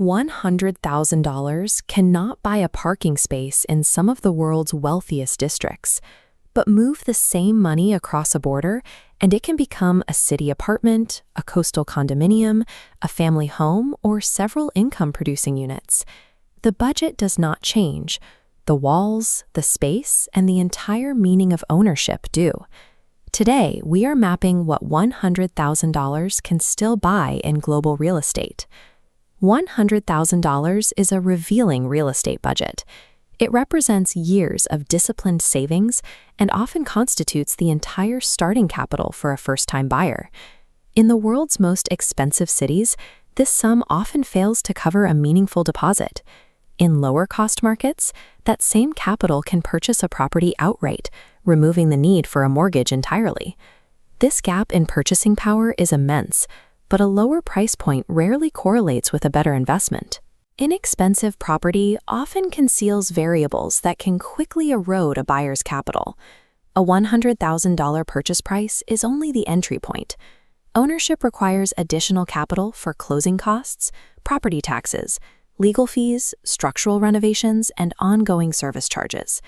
$100,000 cannot buy a parking space in some of the world's wealthiest districts, but move the same money across a border and it can become a city apartment, a coastal condominium, a family home, or several income-producing units. The budget does not change. The walls, the space, and the entire meaning of ownership do. Today, we are mapping what $100,000 can still buy in global real estate. $100,000 is a revealing real estate budget. It represents years of disciplined savings and often constitutes the entire starting capital for a first-time buyer. In the world's most expensive cities, this sum often fails to cover a meaningful deposit. In lower-cost markets, that same capital can purchase a property outright, removing the need for a mortgage entirely. This gap in purchasing power is immense, but a lower price point rarely correlates with a better investment. Inexpensive property often conceals variables that can quickly erode a buyer's capital. A $100,000 purchase price is only the entry point. Ownership requires additional capital for closing costs, property taxes, legal fees, structural renovations, and ongoing service charges.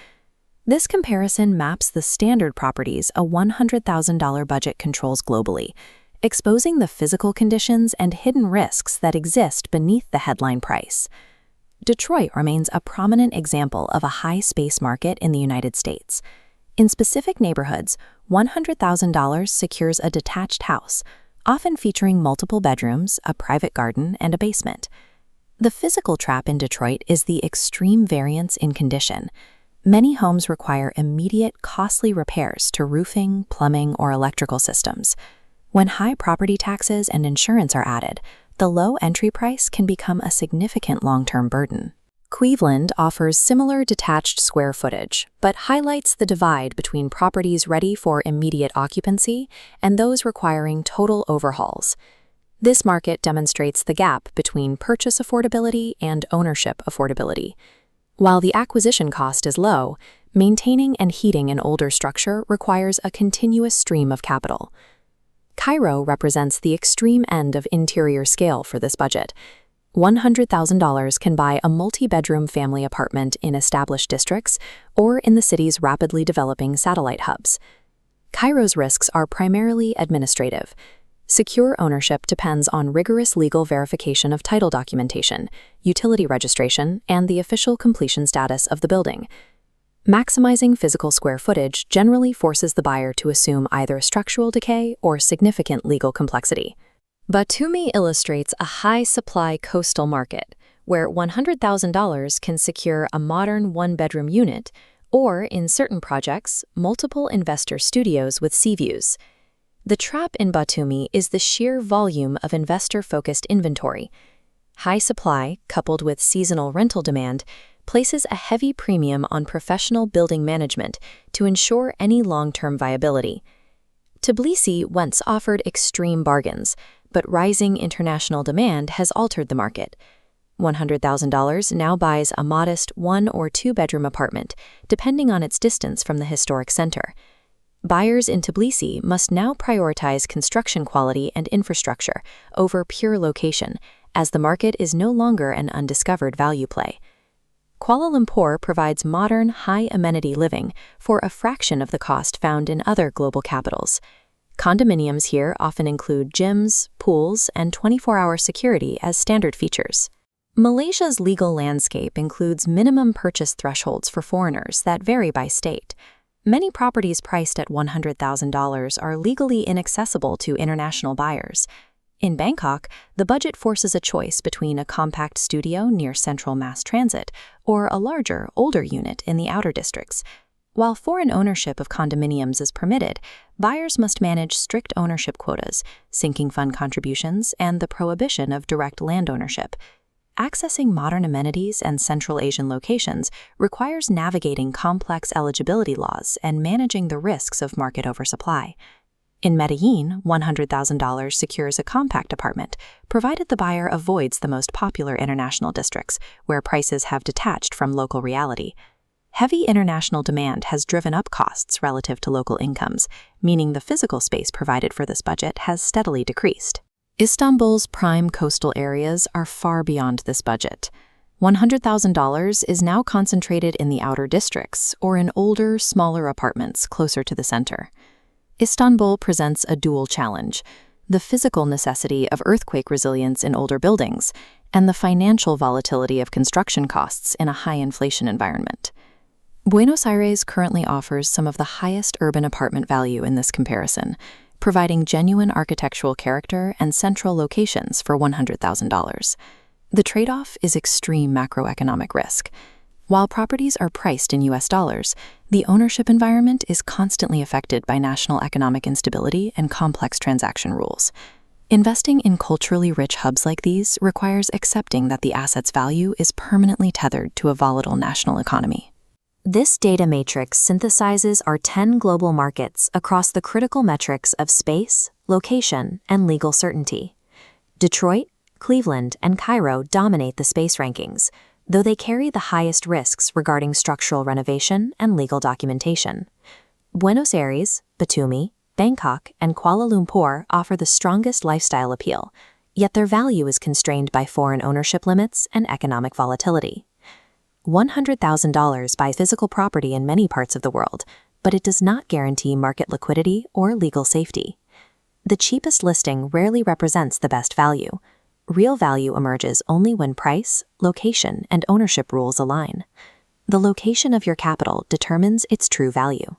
This comparison maps the standard properties a $100,000 budget controls globally, exposing the physical conditions and hidden risks that exist beneath the headline price. Detroit remains a prominent example of a high-space market in the United States. In specific neighborhoods, $100,000 secures a detached house, often featuring multiple bedrooms, a private garden, and a basement. The physical trap in Detroit is the extreme variance in condition. Many homes require immediate, costly repairs to roofing, plumbing, or electrical systems. When high property taxes and insurance are added, the low entry price can become a significant long-term burden. Cleveland offers similar detached square footage, but highlights the divide between properties ready for immediate occupancy and those requiring total overhauls. This market demonstrates the gap between purchase affordability and ownership affordability. While the acquisition cost is low, maintaining and heating an older structure requires a continuous stream of capital. Cairo represents the extreme end of interior scale for this budget. $100,000 can buy a multi-bedroom family apartment in established districts or in the city's rapidly developing satellite hubs. Cairo's risks are primarily administrative. Secure ownership depends on rigorous legal verification of title documentation, utility registration, and the official completion status of the building. Maximizing physical square footage generally forces the buyer to assume either structural decay or significant legal complexity. Batumi illustrates a high-supply coastal market, where $100,000 can secure a modern one-bedroom unit, or, in certain projects, multiple investor studios with sea views. The trap in Batumi is the sheer volume of investor-focused inventory. High supply, coupled with seasonal rental demand, places a heavy premium on professional building management to ensure any long-term viability. Tbilisi once offered extreme bargains, but rising international demand has altered the market. $100,000 now buys a modest one- or two-bedroom apartment, depending on its distance from the historic center. Buyers in Tbilisi must now prioritize construction quality and infrastructure over pure location, as the market is no longer an undiscovered value play. Kuala Lumpur provides modern, high-amenity living for a fraction of the cost found in other global capitals. Condominiums here often include gyms, pools, and 24-hour security as standard features. Malaysia's legal landscape includes minimum purchase thresholds for foreigners that vary by state. Many properties priced at $100,000 are legally inaccessible to international buyers. In Bangkok, the budget forces a choice between a compact studio near central mass transit or a larger, older unit in the outer districts. While foreign ownership of condominiums is permitted, buyers must manage strict ownership quotas, sinking fund contributions, and the prohibition of direct land ownership. Accessing modern amenities and Central Asian locations requires navigating complex eligibility laws and managing the risks of market oversupply. In Medellín, $100,000 secures a compact apartment, provided the buyer avoids the most popular international districts, where prices have detached from local reality. Heavy international demand has driven up costs relative to local incomes, meaning the physical space provided for this budget has steadily decreased. Istanbul's prime coastal areas are far beyond this budget. $100,000 is now concentrated in the outer districts or in older, smaller apartments closer to the center. Istanbul presents a dual challenge: the physical necessity of earthquake resilience in older buildings and the financial volatility of construction costs in a high-inflation environment. Buenos Aires currently offers some of the highest urban apartment value in this comparison, providing genuine architectural character and central locations for $100,000. The trade-off is extreme macroeconomic risk. While properties are priced in US dollars, the ownership environment is constantly affected by national economic instability and complex transaction rules. Investing in culturally rich hubs like these requires accepting that the asset's value is permanently tethered to a volatile national economy. This data matrix synthesizes our 10 global markets across the critical metrics of space, location, and legal certainty. Detroit, Cleveland, and Cairo dominate the space rankings, though they carry the highest risks regarding structural renovation and legal documentation. Buenos Aires, Batumi, Bangkok, and Kuala Lumpur offer the strongest lifestyle appeal, yet their value is constrained by foreign ownership limits and economic volatility. $100,000 buys physical property in many parts of the world, but it does not guarantee market liquidity or legal safety. The cheapest listing rarely represents the best value. Real value emerges only when price, location, and ownership rules align. The location of your capital determines its true value.